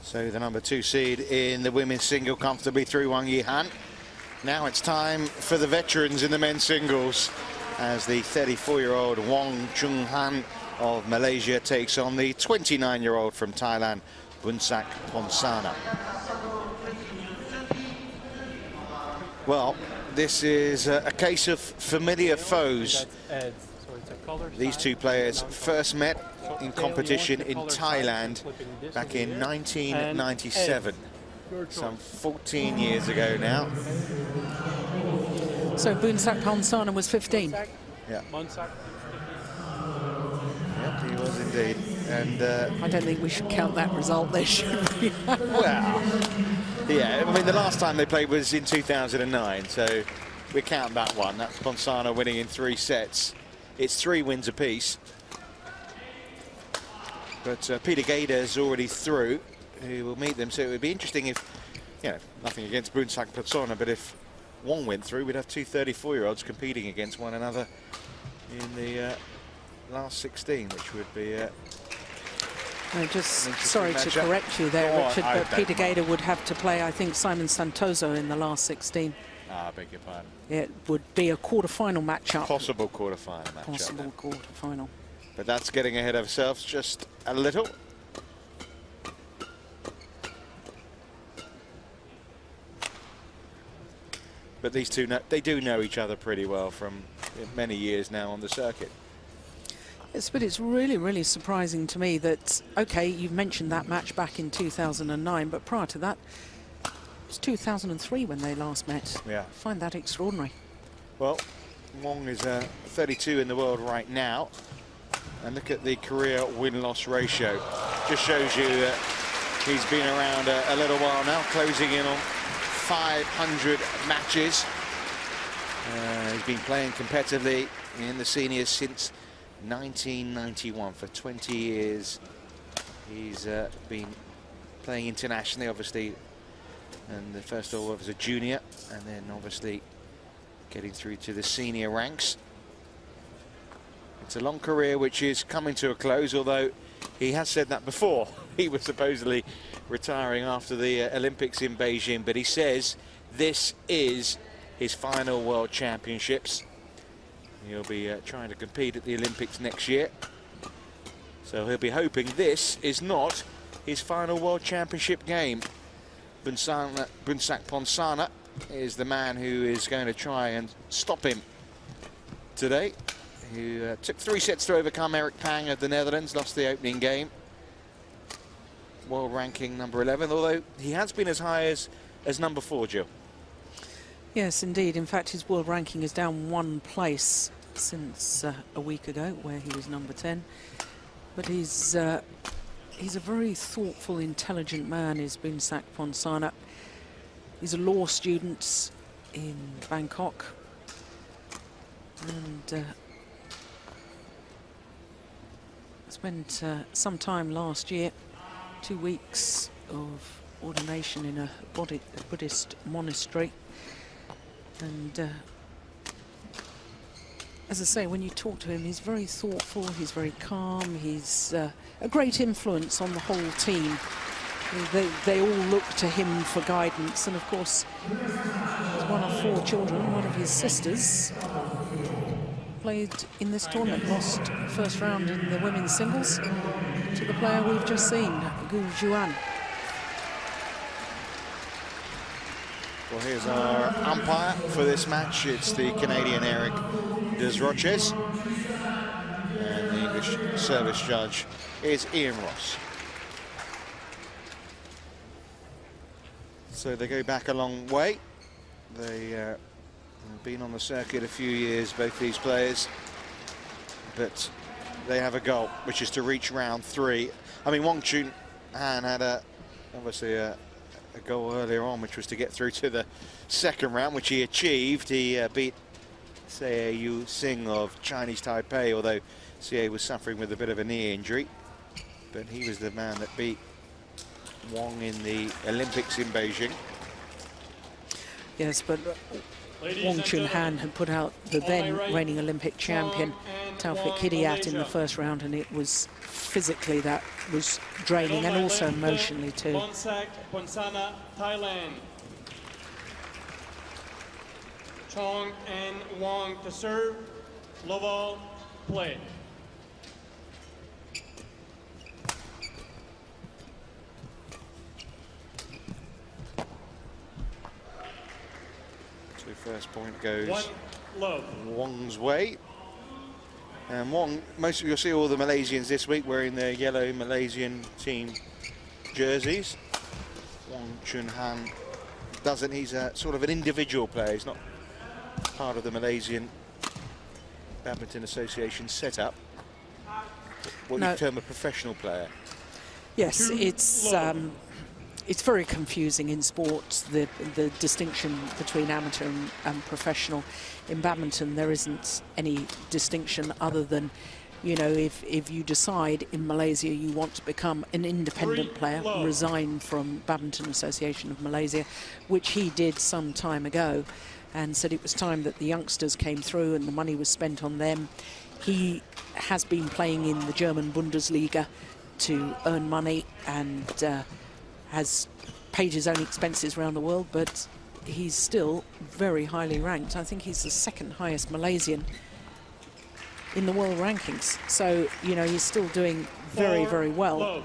So the number 2 seed in the women's single comfortably through Wang Yihan. Now it's time for the veterans in the men's singles as the 34-year-old Wong Choong of Malaysia takes on the 29-year-old from Thailand, Boonsak Ponsana. Well, this is a case of familiar foes. These two players first met in competition in Thailand back in 1997, some 14 years ago now. So Boonsak Ponsana was 15. Yeah. Yep, he was indeed. And I don't think we should count that result there, should we? well, yeah, I mean, the last time they played was in 2009, so we count that one. That's Ponsana winning in 3 sets. It's 3 wins apiece. But Peter Gader's already through, who will meet them. So it would be interesting if, you know, nothing against Boonsak Ponsana, but if Wong went through, we'd have 2 34-year-olds competing against one another in the last 16, which would be... just sorry to correct you there, Richard, but Peter Gader would have to play, I think, Simon Santoso in the last 16. Ah, I beg your pardon. It would be a quarter-final matchup. Possible quarter-final matchup. Possible quarter-final. But that's getting ahead of ourselves just a little. But these two, they do know each other pretty well from many years now on the circuit. Yes, but it's really, really surprising to me that, okay, you've mentioned that match back in 2009, but prior to that, it was 2003 when they last met. Yeah. I find that extraordinary. Well, Wong is 32 in the world right now. And look at the career win-loss ratio. Just shows you that he's been around a little while now, closing in on 500 matches. He's been playing competitively in the seniors since 1991. For 20 years he's been playing internationally, obviously, and first of all as a junior, and then obviously getting through to the senior ranks. It's a long career which is coming to a close, although he has said that before. He was supposedly retiring after the Olympics in Beijing, but he says this is his final World Championships. He'll be trying to compete at the Olympics next year. So he'll be hoping this is not his final World Championship game. Boonsak Ponsana is the man who is going to try and stop him today, who took 3 sets to overcome Eric Pang of the Netherlands, lost the opening game. World ranking number 11, although he has been as high as number 4, Jill. Yes, indeed. In fact, his world ranking is down 1 place since a week ago, where he was number 10. But he's a very thoughtful, intelligent man, is Boonsak Ponsana. He's a law student in Bangkok. And spent some time last year, 2 weeks of ordination in a Buddhist monastery. And as I say, when you talk to him, he's very thoughtful, he's very calm, he's a great influence on the whole team. They all look to him for guidance, and of course, he's one of 4 children. One of his sisters played in this tournament, lost first round in the women's singles to the player we've just seen, Gu Juan. Well, here's our umpire for this match. It's the Canadian Eric Desroches, and the English service judge is Ian Ross. So they go back a long way. They have been on the circuit a few years, both these players, but they have a goal, which is to reach round 3. I mean, Wong Choong had obviously a goal earlier on, which was to get through to the 2nd round, which he achieved. He beat Sei Yu Sing of Chinese Taipei, although Sei was suffering with a bit of a knee injury. But he was the man that beat Wong in the Olympics in Beijing. Yes, but Wong Choong Han had put out the then reigning Olympic champion Taufik Hidayat in the first round, and it was physically that was draining, and also emotionally too. Boonsak Ponsana, Thailand. Choong and Wong to serve. Love all, play. So first point goes One love. Wong's way. And Wong, you'll see all the Malaysians this week wearing their yellow Malaysian team jerseys. Wong Chun Han doesn't. He's a sort of an individual player. He's not part of the Malaysian Badminton Association setup. What you term a professional player. Yes, it's very confusing in sports, the distinction between amateur and professional. In badminton, there isn't any distinction other than, you know, if you decide in Malaysia you want to become an independent player, resign from Badminton Association of Malaysia, which he did some time ago, and said it was time that the youngsters came through and the money was spent on them. He has been playing in the German Bundesliga to earn money and has paid his own expenses around the world, but he's still very highly ranked. I think he's the second highest Malaysian in the world rankings. So, you know, he's still doing very, very well.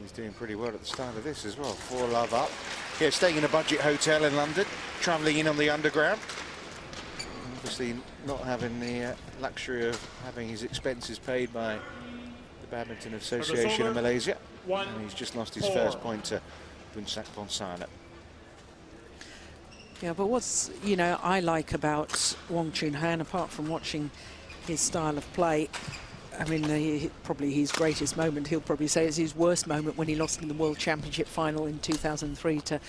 He's doing pretty well at the start of this as well. 4 love up. Yeah, staying in a budget hotel in London, travelling in on the underground. Obviously not having the luxury of having his expenses paid by the Badminton Association of Malaysia. And he's just lost his first point to Boonsak Ponsana. Yeah, but what's, you know, I like about Wong Chun Han, apart from watching his style of play, I mean, probably his greatest moment, he'll probably say, is his worst moment when he lost in the World Championship final in 2003 to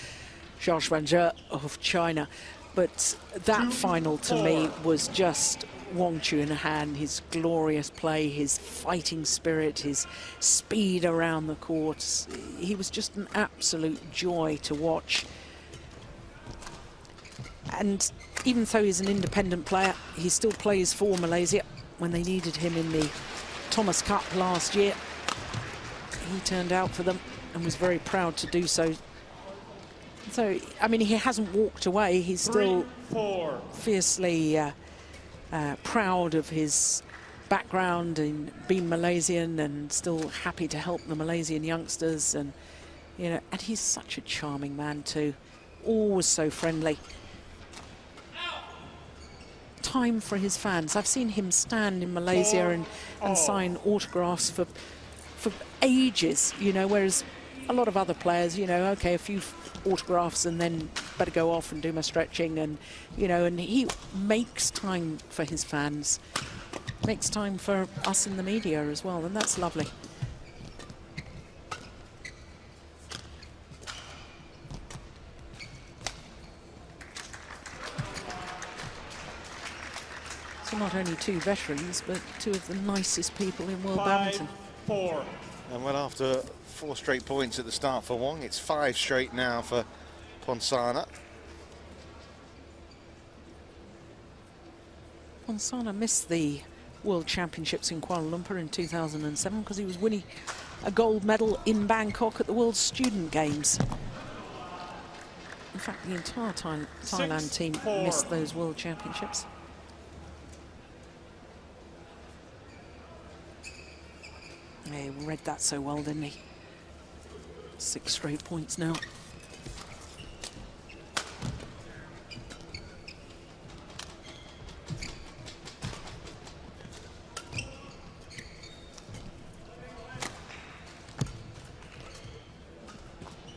Zhao Xuanzhe of China. But that final, to me, was just Wong Chun Han, his glorious play, his fighting spirit, his speed around the courts. He was just an absolute joy to watch. And even though he's an independent player, he still plays for Malaysia. When they needed him in the Thomas Cup last year, he turned out for them and was very proud to do so. So, I mean, he hasn't walked away. He's still fiercely proud of his background in being Malaysian and still happy to help the Malaysian youngsters. And, you know, and he's such a charming man too. Always so friendly. Time for his fans. I've seen him stand in Malaysia and sign autographs for ages, you know, whereas a lot of other players, you know, okay, a few autographs and then better go off and do my stretching, and, you know, and he makes time for his fans, makes time for us in the media as well, and that's lovely. So not only 2 veterans, but 2 of the nicest people in world badminton. 5-4. And well, after 4 straight points at the start for Wong, it's 5 straight now for Ponsana. Ponsana missed the World Championships in Kuala Lumpur in 2007 because he was winning a gold medal in Bangkok at the World Student Games. In fact, the entire Thailand team missed those World Championships. Yeah, he read that so well, didn't he? 6 straight points now.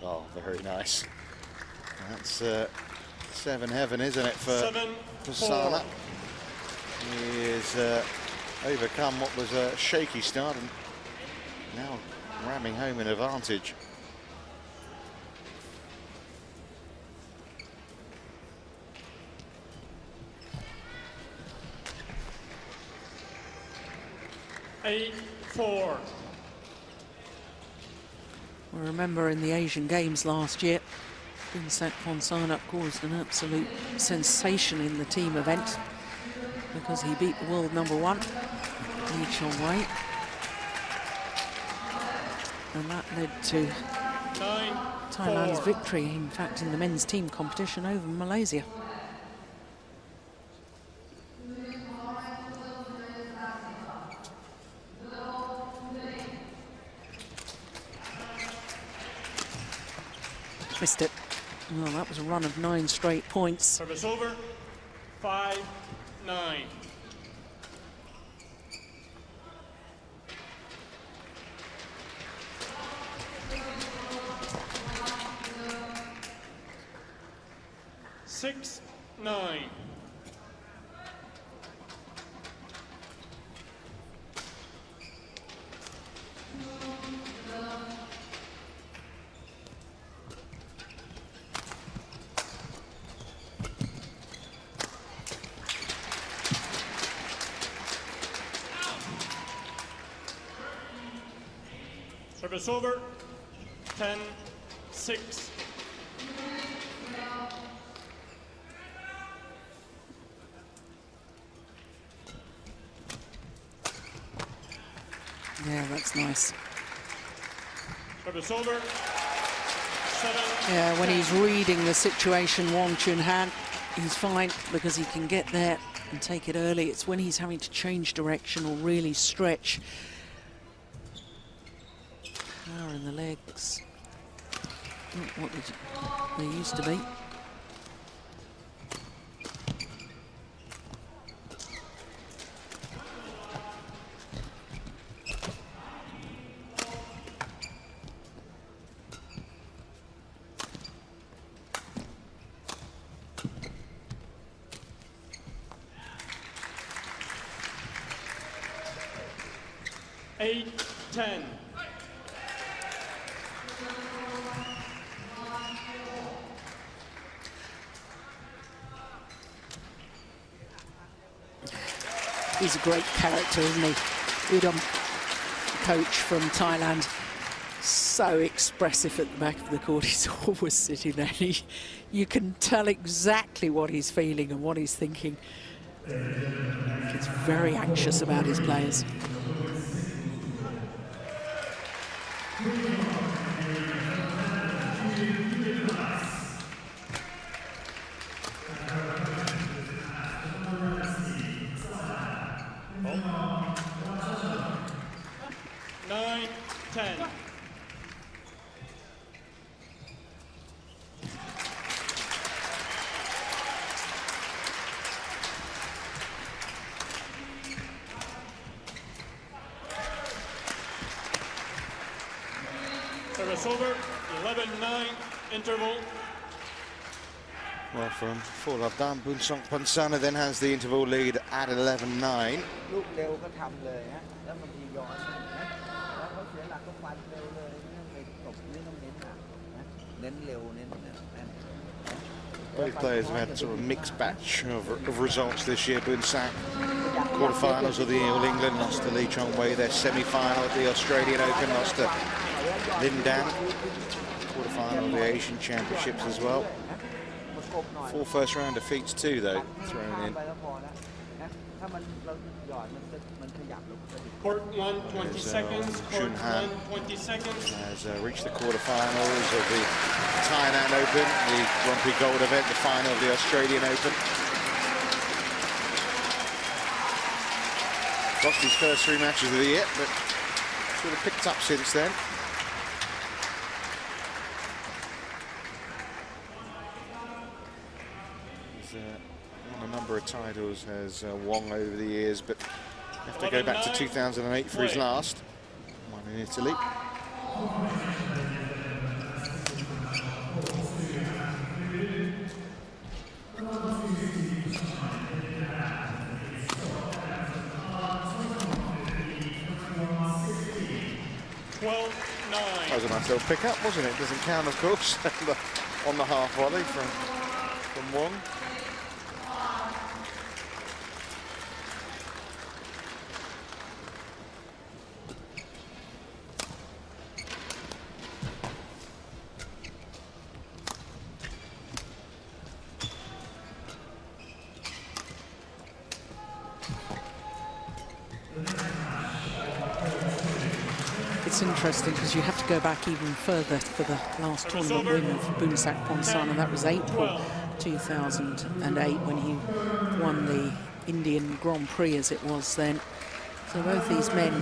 Oh, very nice. That's 7 heaven, isn't it, for Ponsana? He has overcome what was a shaky start and now ramming home an advantage. Eight, 4. I remember in the Asian Games last year, Boonsak Ponsana caused an absolute sensation in the team event. because he beat the world #1, Lee Choong. And that led to Thailand's victory, in fact, in the men's team competition over Malaysia. Missed it. Well, that was a run of 9 straight points. Service over. 5-9. Six, 9. Service over. 10-6. Yeah, that's nice. Service over. 7. Yeah, when he's reading the situation, Wong Han, he's fine because he can get there and take it early. It's when he's having to change direction or really stretch. Power in the legs. Not what they used to be. Eight, 10. He's a great character, isn't he? Udom, coach from Thailand, so expressive at the back of the court. He's always sitting there. You can tell exactly what he's feeling and what he's thinking. He's very anxious about his players. Nine, 10. Service over. 11-9. Interval. Well, from 4 love down, Boonsak Ponsana then has the interval lead at 11-9. ลูกเร็วก็ทำเลยฮะแล้วบางทีย้อนนะแล้วเขาเสียหลักก็ฟันเร็วเลยไม่ต้องไปตบไม่ต้องเน้นหนักนะเน้นเร็วเน้น Both players have had sort of a mixed batch of results this year. Boonsak, quarterfinals of the All England, lost to Lee Choong, their semi-final at the Australian Open, lost to Lindan, quarterfinal of the Asian Championships as well. 4 first-round defeats too, though, thrown in. Court 1, 20 seconds. Court Hann 1, 20 seconds. Has reached the quarterfinals of the Thailand Open, the Grand Prix Gold event, the final of the Australian Open. Lost his first 3 matches of the year, but sort of picked up since then. He's won a number of titles, has Wong over the years, but have to go back to 2008 for his last one in Italy. That was a nice little pick-up, wasn't it? Doesn't count, of course, on the half volley from Wong. it's interesting because you have to go back even further for the last tournament win of Boonsak Ponsana. That was April 2008 when he won the Indian Grand Prix, as it was then. So both these men,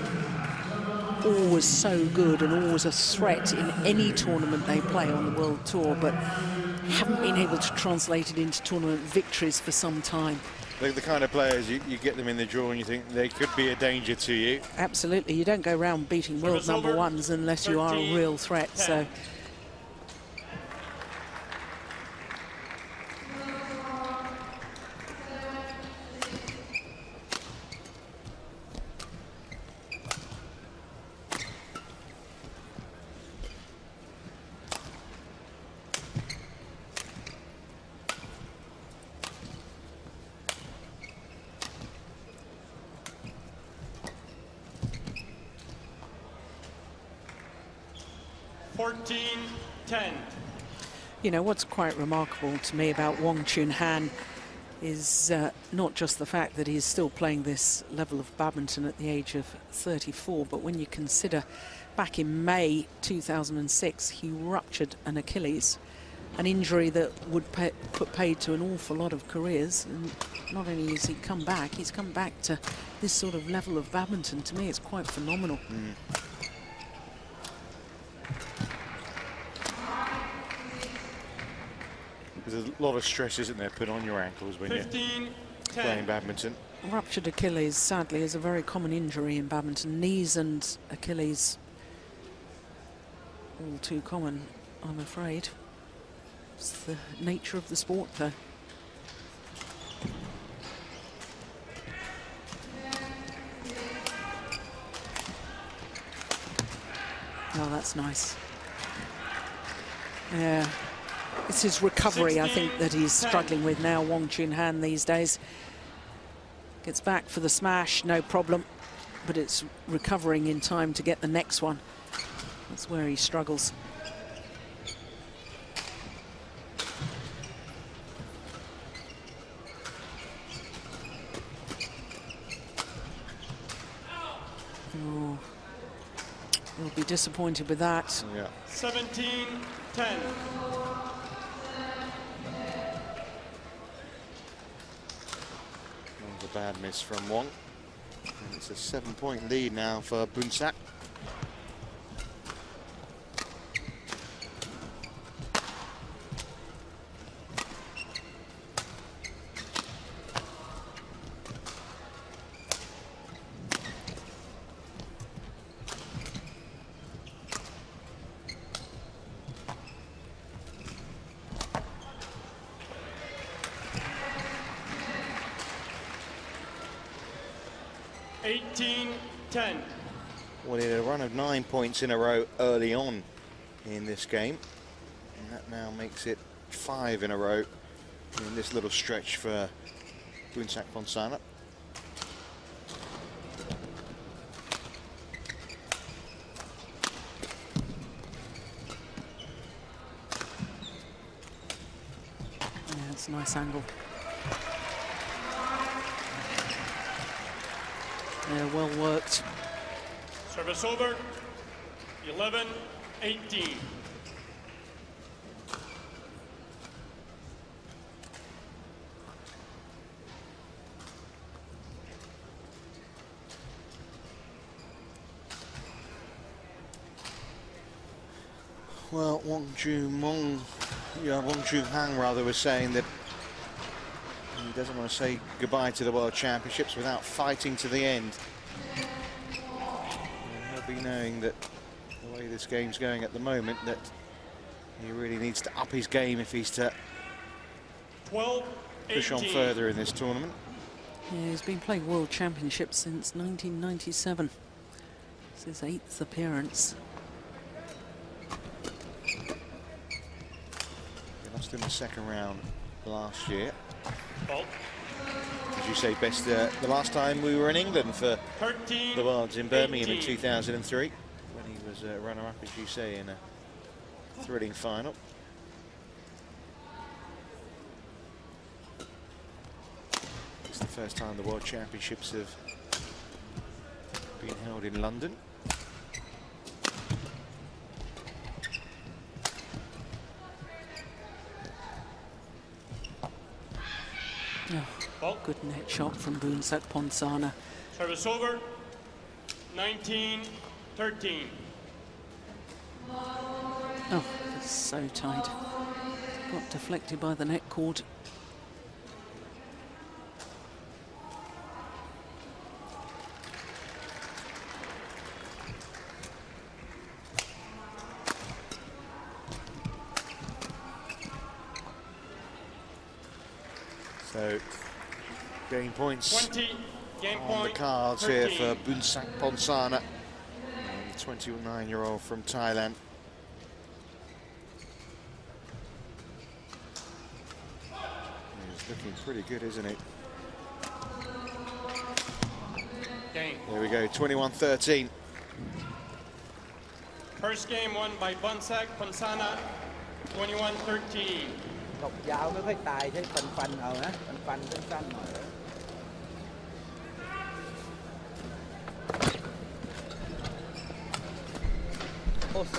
always so good and always a threat in any tournament they play on the World Tour, but haven't been able to translate it into tournament victories for some time. They're the kind of players, you get them in the draw and you think they could be a danger to you. Absolutely. You don't go around beating world #1s unless you are a real threat. So. You know, what's quite remarkable to me about Wong Hann is not just the fact that he's still playing this level of badminton at the age of 34, but when you consider back in May 2006, he ruptured an Achilles, an injury that would put paid to an awful lot of careers. And not only has he come back, he's come back to this sort of level of badminton. To me, it's quite phenomenal. There's a lot of stress, isn't there, put on your ankles when you're playing badminton. Ruptured Achilles, sadly, is a very common injury in badminton. Knees and Achilles, all too common, I'm afraid. It's the nature of the sport, though. Oh, that's nice. Yeah. It's his recovery, I think, that he's struggling with now, Wong Hann, these days. Gets back for the smash, no problem, but it's recovering in time to get the next one. That's where he struggles. Oh, he'll be disappointed with that. Yeah. 17-10. A bad miss from Wong. And it's a 7-point lead now for Boonsak. Well, he had a run of 9 points in a row early on in this game, and that now makes it 5 in a row in this little stretch for Boonsak Ponsana. Yeah, it's a nice angle. Yeah, well worked. Service over, 11-18. Well, Wong Hann rather was saying that he doesn't want to say goodbye to the World Championships without fighting to the end. He'll be knowing that the way this game's going at the moment, that he really needs to up his game if he's to push on further in this tournament. Yeah, he's been playing World Championships since 1997. It's his 8th appearance. He lost in the second round last year. As you say, best the last time we were in England for the Worlds in Birmingham in 2003, when he was runner-up, as you say, in a thrilling final. It's the first time the World Championships have been held in London. Good net shot from Boonsak Ponsana. Service over. 19-13. Oh, it's so tight. Got deflected by the net cord. So, game points 20, game on point, the cards 13. here for Boonsak Ponsana, the 29-year-old from Thailand. He's looking pretty good, isn't he? Game. There we go, 21-13. First game won by Boonsak Ponsana, 21-13. ตบยาวไม่ค่อยตายใช้ฟันเอานะฟันสั้นๆหน่อยโอ้โห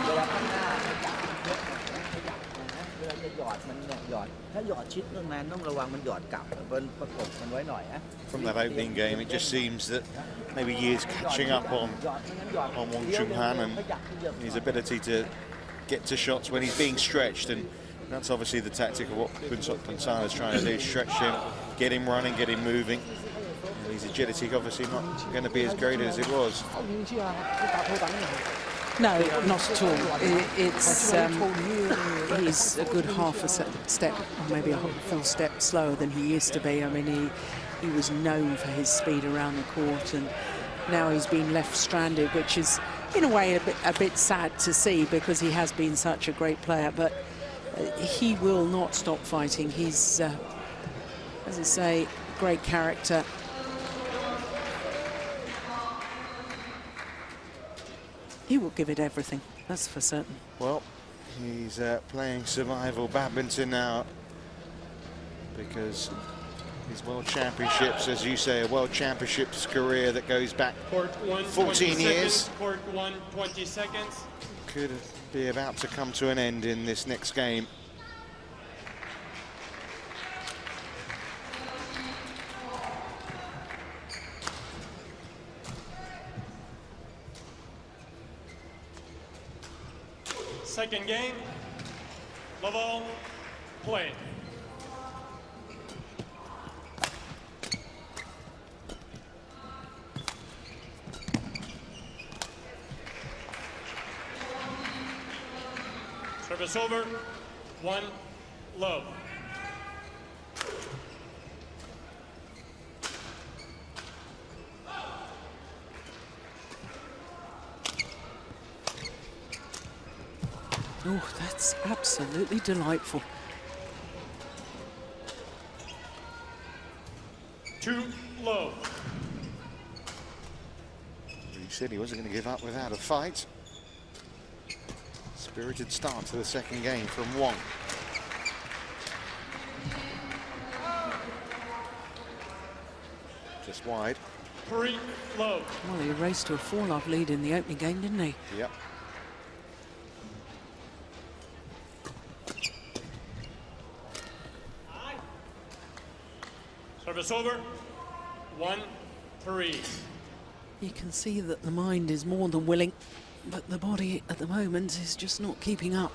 เวลาข้างหน้าขยับเยอะขยับนะเวลาจะหยอดมันเนี่ยหยอดถ้าหยอดชิดต้องต้องระวังมันหยอดกลับประกบมันไว้หน่อยนะ From that opening game, it just seems that maybe he is catching up on Wong Choong and his ability to get to shots when he's being stretched, and that's obviously the tactic of what Boonsak Ponsana is trying to do: stretch him, get him running, get him moving. And his agility obviously not going to be as great as it was. No, not at all. It's he's a good half a step, or maybe a full step slower than he used to be. I mean, he was known for his speed around the court, and now he's been left stranded, which is in a way a bit sad to see, because he has been such a great player. But he will not stop fighting. He's, as I say, great character. He will give it everything, that's for certain. Well, he's playing survival badminton now, because his World Championships, as you say, a World Championships career that goes back Court 1, 14 years. Seconds. Court 1, 20 seconds. Could be about to come to an end in this next game. Second game, level, play. Service over, 1, love. Oh, that's absolutely delightful. 2, love. He said he wasn't going to give up without a fight. Spirited start to the second game from Wong. Just wide. 3, love. Well, he raced to a 4-love lead in the opening game, didn't he? Yep. Service over, 1, 3. You can see that the mind is more than willing, but the body at the moment is just not keeping up.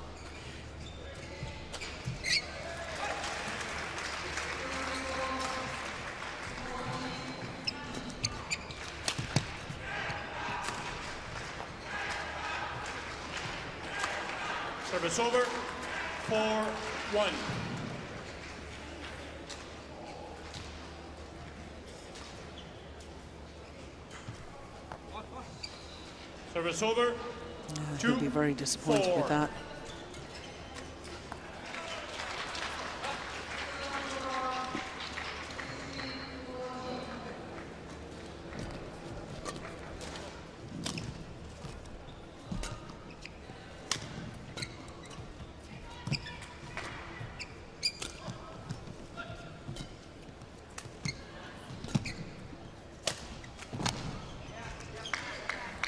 Service over, 4, 1. Service over, He'll be very disappointed 4. with that.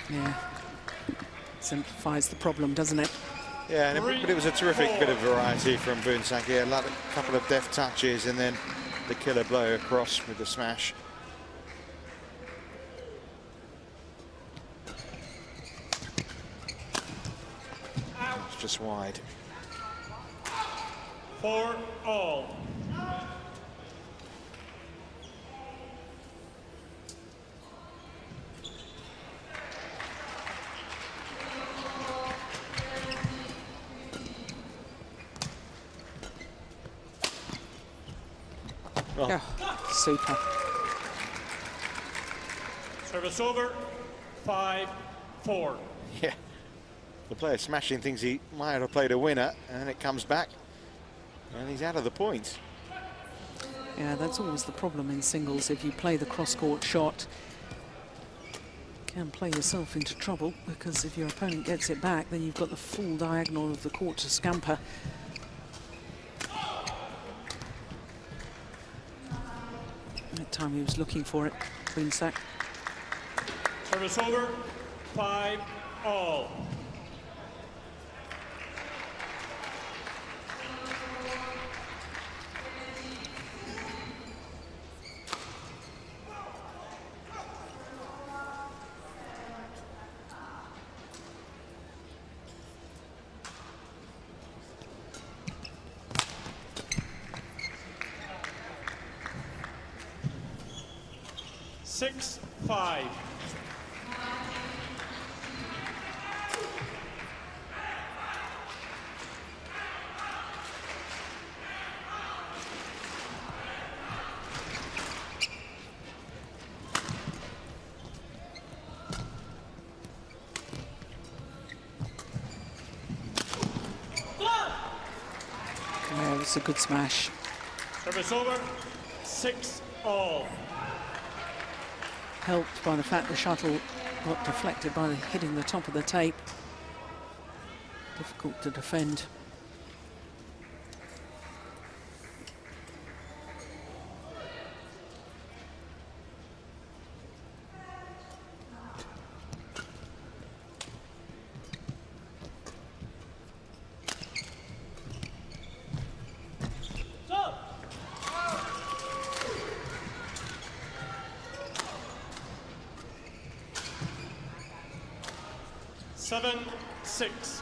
Yeah, simplifies the problem, doesn't it? Yeah, but it was a terrific bit of variety from Boonsak here. A couple of deft touches and then the killer blow across with the smash. It's just wide. 4-all. Oh. Yeah, super. Service over, 5-4. Yeah, the player smashing thinks he might have played a winner, and it comes back, and he's out of the points. Yeah, that's always the problem in singles. If you play the cross-court shot, you can play yourself into trouble, because if your opponent gets it back, then you've got the full diagonal of the court to scamper. That time he was looking for it, Boonsak. Service over, 5-all. Six, 5. Yeah, it's a good smash. Service over, 6-all. Helped by the fact the shuttle got deflected by hitting the top of the tape. Difficult to defend. Seven, 6.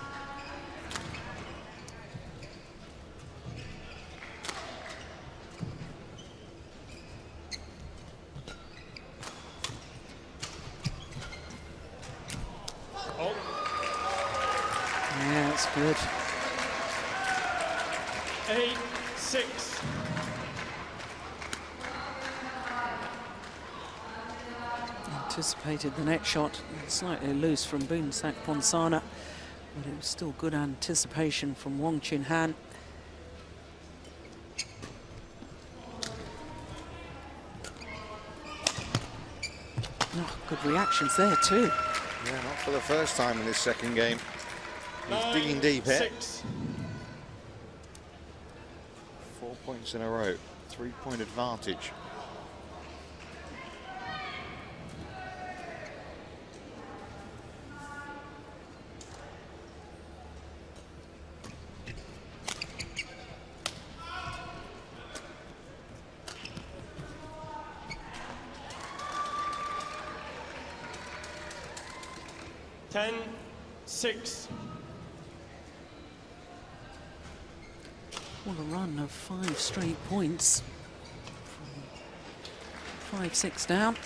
Oh. Yeah, that's good. 8, 6. Anticipated the next shot, slightly loose from Boonsak Ponsana, but it was still good anticipation from Wong Hann. Oh, good reactions there too. Yeah, not for the first time in this second game. He's 9, digging deep here. 6. 4 points in a row, 3-point advantage. Ten, 6. What a run of 5 straight points. 5-6 down,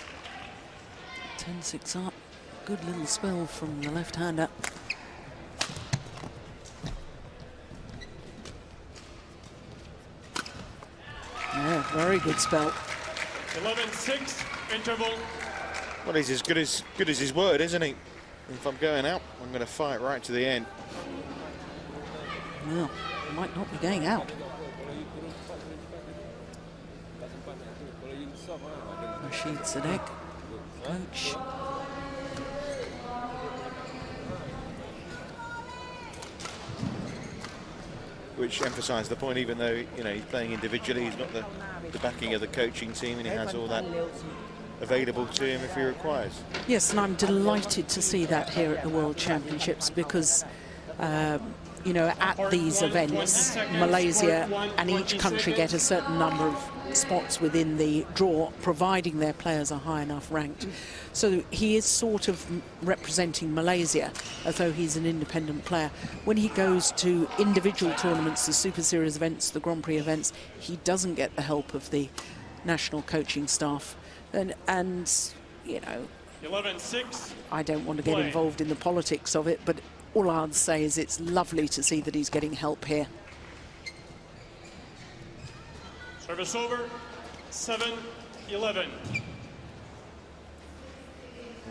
10-6 up. Good little spell from the left-hander. Yeah, very good spell. 11-6, interval. Well, he's as good as his word, isn't he? If I'm going out, I'm going to fight right to the end. Well, might not be going out. Rashid Sadek, coach. Which emphasised the point, even though, you know, he's playing individually, he's got the backing of the coaching team, and he has all that available to him if he requires. Yes, and I'm delighted to see that here at the World Championships, because you know, at these events, Malaysia and each country get a certain number of spots within the draw, providing their players are high enough ranked. So he is sort of representing Malaysia as though he's an independent player. When he goes to individual tournaments, the Super Series events, the Grand Prix events, he doesn't get the help of the national coaching staff. And you know, 11-6. I don't want to get involved in the politics of it, but all I'd say is it's lovely to see that he's getting help here. Service over, 7-11. Well,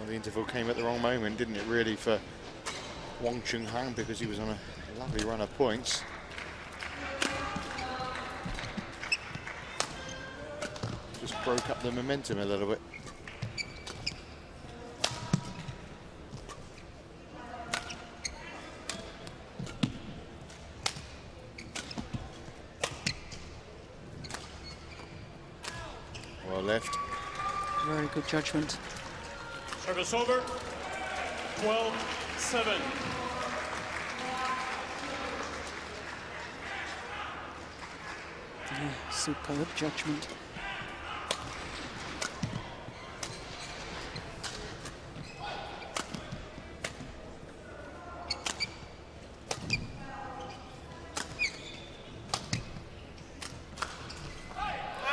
the interval came at the wrong moment, didn't it, really, for Wong Choong, because he was on a lovely run of points. Just broke up the momentum a little bit. Well left. Very good judgment. Service over, 12-7. Yeah, superb judgment.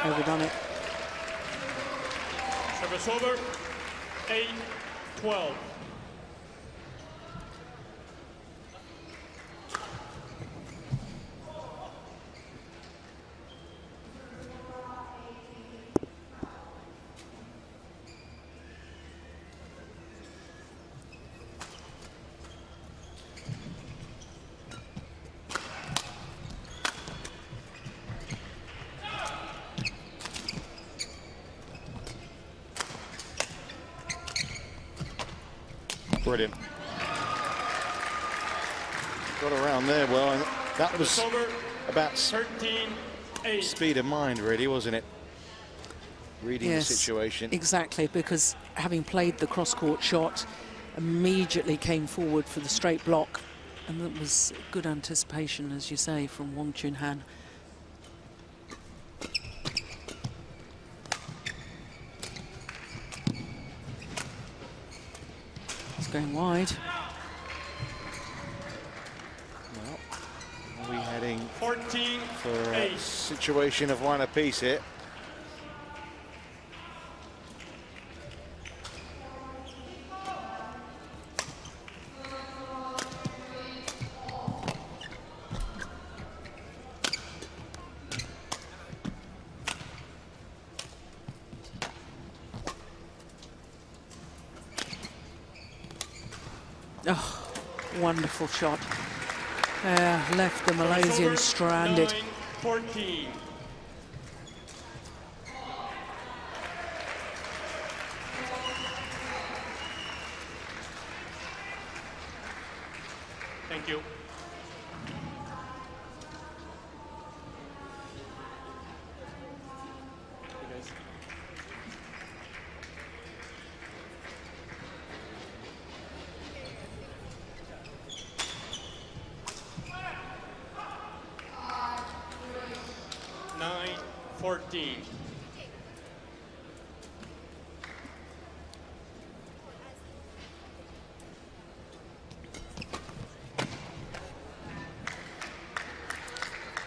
Overdone it. Service over, 8-12. Brilliant. Got around there well, and that was about 13-8. speed of mind, really, wasn't it? Reading Yes, the situation. Exactly, because having played the cross-court shot, immediately came forward for the straight block, and that was good anticipation, as you say, from Wong Choong. It's going wide. Well, are we heading 14-8 for a situation of one apiece here? Oh, wonderful shot. Left the Malaysian stranded. 9-14. Thank you.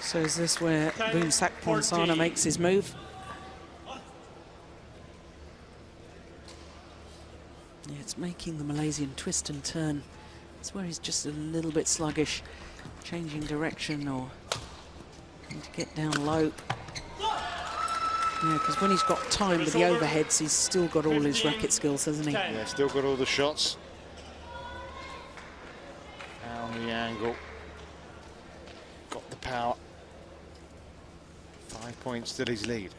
So is this where Boonsak Ponsana makes his move? Yeah, it's making the Malaysian twist and turn. It's where he's just a little bit sluggish, changing direction or need to get down low. Yeah, because when he's got time with the overheads, he's still got all his racket skills, hasn't he? Yeah, still got all the shots. Down the angle. Got the power. 5 points still his lead.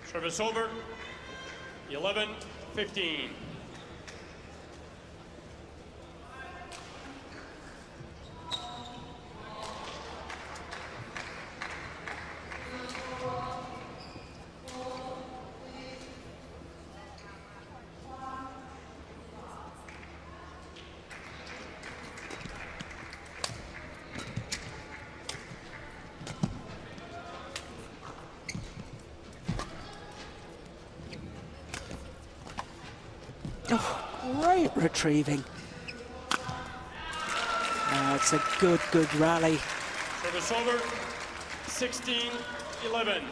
Service over, 11-15. Great retrieving. It's a good rally. Service over, 16-11.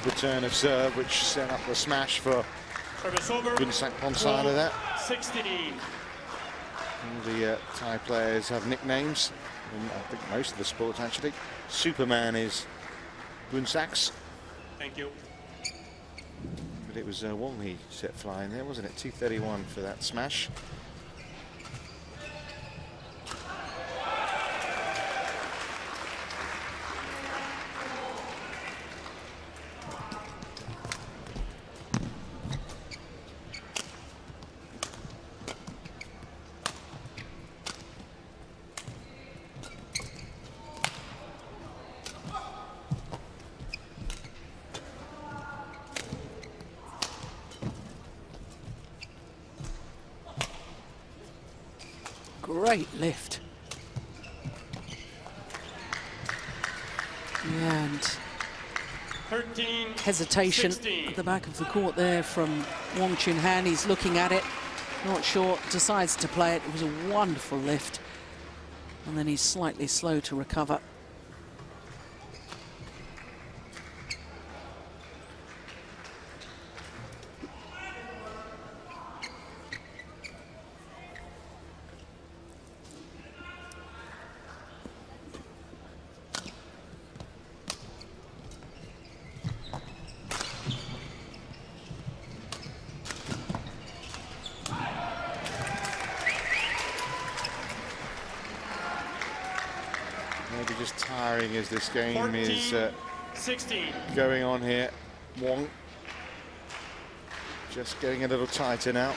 Return of serve, which set up the smash for Boonsak Ponsana there. 16. All the Thai players have nicknames, and I think most of the sports actually. Superman is Boonsak's. Thank you. But it was Wong he set flying there, wasn't it? 231 for that smash. Great lift. And 13, hesitation 16. at the back of the court there from Wong Han. He's looking at it, not sure, decides to play it. It was a wonderful lift. And then he's slightly slow to recover. Maybe just tiring as this game 14, is 16. going on here. Wong just getting a little tighter now.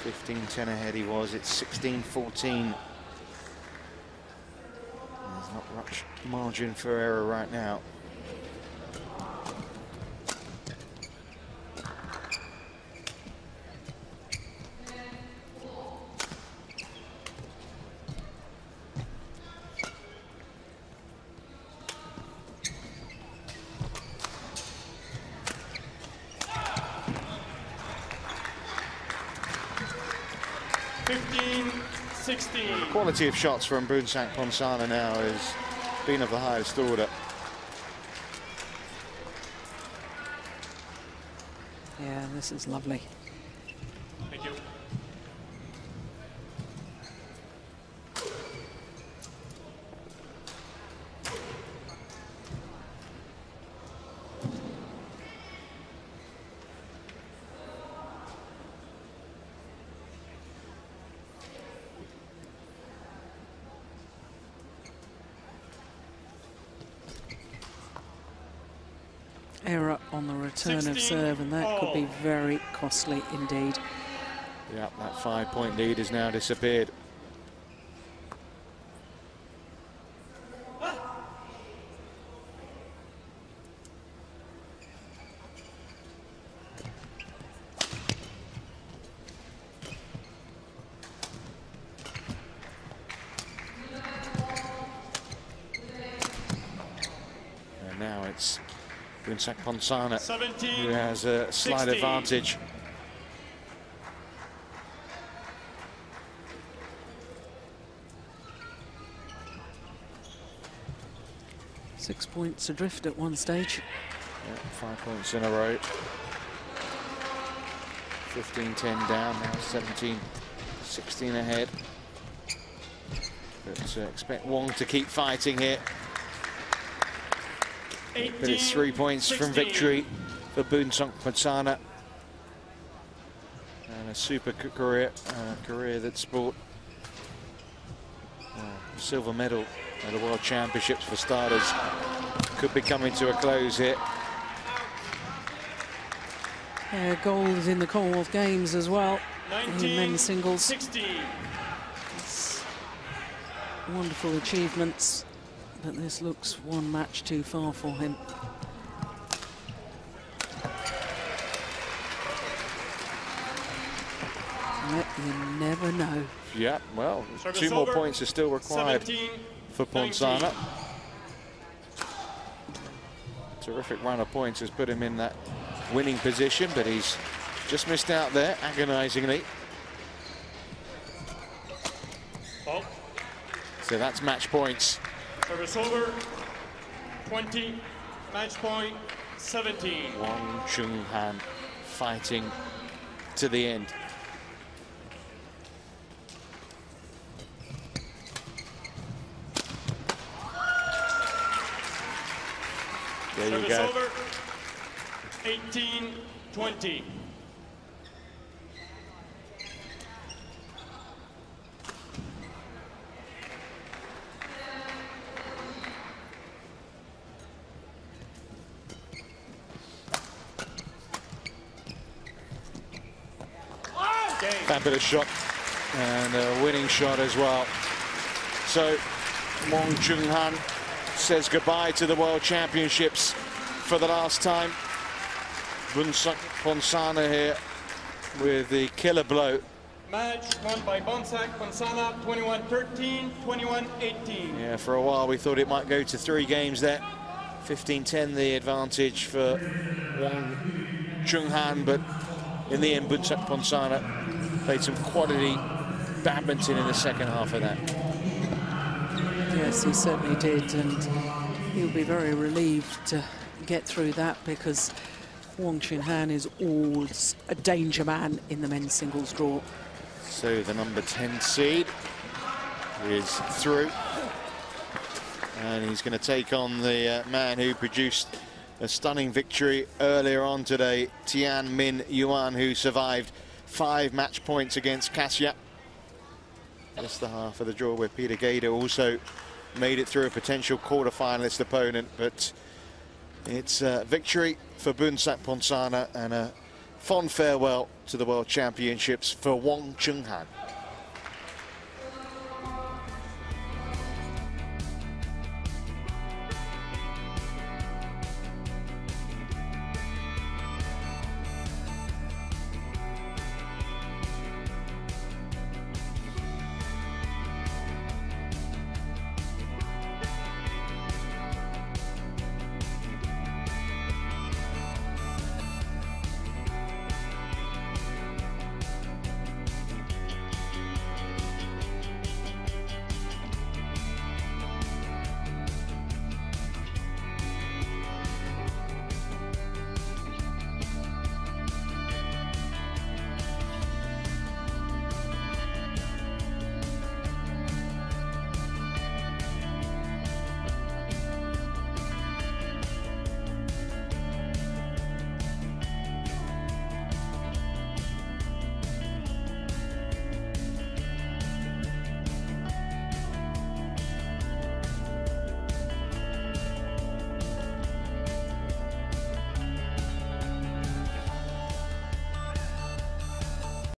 15-10 ahead he was. It's 16-14. There's not much margin for error right now. Quality of shots from Boonsak Ponsana now has been of the highest order. Yeah, this is lovely. Thank you. Error on the return of serve, and that could be very costly indeed. Yeah, that 5-point lead has now disappeared. And now it's Boonsak Ponsana, who has a slight advantage. Six points adrift at one stage. Yeah, 5 points in a row. 15-10 down, now 17-16 ahead. But expect Wong to keep fighting here. But it's 3 points from victory for Boonsak Ponsana. And a super career that's brought silver medal at the World Championships for starters. Could be coming to a close here. Gold in the Commonwealth Games as well in men's singles. 16. Wonderful achievements, but this looks one match too far for him. You never know. Yeah, well, Service 2 more over. points are still required 17, for Ponsana. Terrific run of points has put him in that winning position, but he's just missed out there, agonisingly. Ball. So that's match points. Service over. 20. Match point. 17. Wong Choong Hann fighting to the end. There you Service go. over. 18-20. Fabulous shot and a winning shot as well. So Wong Choong Hann says goodbye to the World Championships for the last time. Boonsak Ponsana here with the killer blow. Match won by Boonsak Ponsana, 21-13, 21-18. Yeah, for a while we thought it might go to 3 games there. 15-10 the advantage for Wong Choong Hann, but in the end Boonsak Ponsana played some quality badminton in the second half of that. Yes, he certainly did, and he'll be very relieved to get through that, because Wong Choong Hann is always a danger man in the men's singles draw. So the number 10 seed is through, and he's going to take on the man who produced a stunning victory earlier on today, Tian Min Yuan, who survived 5 match points against Kasia. Just the half of the draw where Peter Gader also made it through a potential quarter-finalist opponent, but it's a victory for Boonsak Ponsana and a fond farewell to the World Championships for Wong Choong Hann.